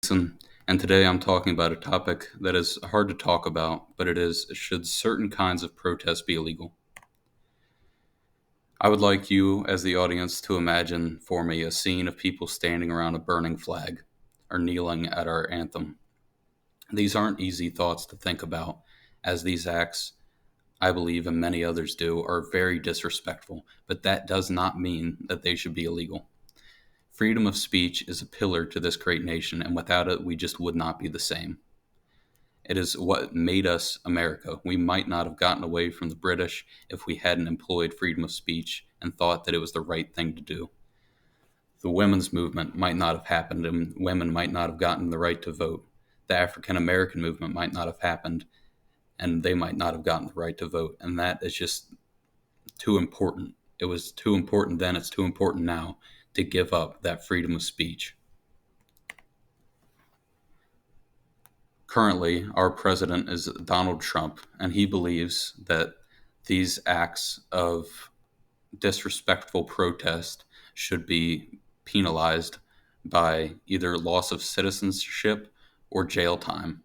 Davidson, and today I'm talking about a topic that is hard to talk about, but it is: should certain kinds of protest be illegal? I would like you, as the audience, to imagine for me a scene of people standing around a burning flag or kneeling at our anthem. These aren't easy thoughts to think about, as these acts, I believe, and many others do, are very disrespectful, but that does not mean that they should be illegal. Freedom of speech is a pillar to this great nation, and without it, we just would not be the same. It is what made us America. We might not have gotten away from the British if we hadn't employed freedom of speech and thought that it was the right thing to do. The women's movement might not have happened, and women might not have gotten the right to vote. The African American movement might not have happened, and they might not have gotten the right to vote. And that is just too important. It was too important then, it's too important now to give up that freedom of speech. Currently, our president is Donald Trump, and he believes that these acts of disrespectful protest should be penalized by either loss of citizenship or jail time.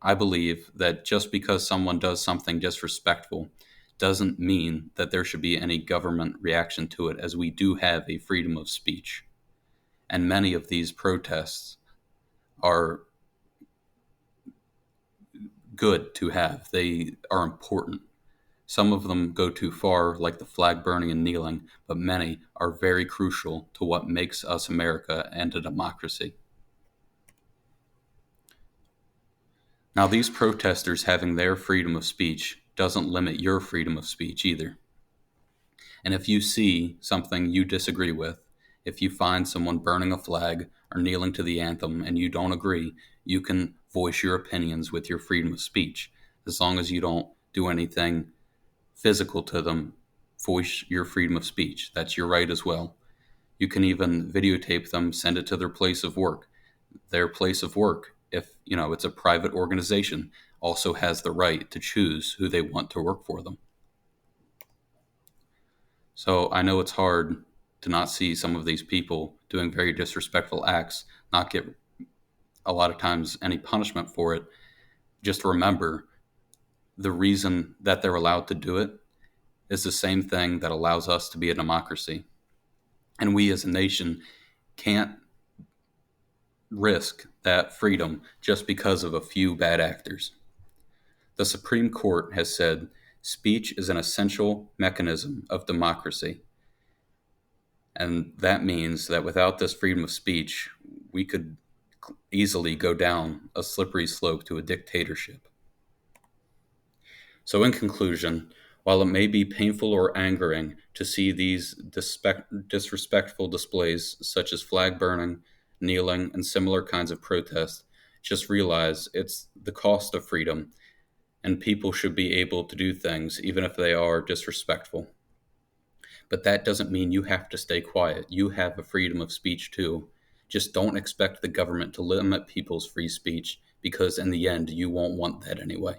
I believe that just because someone does something disrespectful doesn't mean that there should be any government reaction to it, as we do have a freedom of speech. And many of these protests are good to have. They are important. Some of them go too far, like the flag burning and kneeling, but many are very crucial to what makes us America and a democracy. Now, these protesters having their freedom of speech doesn't limit your freedom of speech either. And if you see something you disagree with, if you find someone burning a flag or kneeling to the anthem and you don't agree, you can voice your opinions with your freedom of speech. As long as you don't do anything physical to them, voice your freedom of speech. That's your right as well. You can even videotape them, send it to their place of work. Their place of work, if it's a private organization, also has the right to choose who they want to work for them. So I know it's hard to not see some of these people doing very disrespectful acts, not get a lot of times any punishment for it. Just remember, the reason that they're allowed to do it is the same thing that allows us to be a democracy. And we as a nation can't risk that freedom just because of a few bad actors. The Supreme Court has said speech is an essential mechanism of democracy. And that means that without this freedom of speech, we could easily go down a slippery slope to a dictatorship. So in conclusion, while it may be painful or angering to see these disrespectful displays such as flag burning, kneeling, and similar kinds of protests, just realize it's the cost of freedom, and people should be able to do things even if they are disrespectful. But that doesn't mean you have to stay quiet. You have a freedom of speech too. Just don't expect the government to limit people's free speech, because in the end, you won't want that anyway.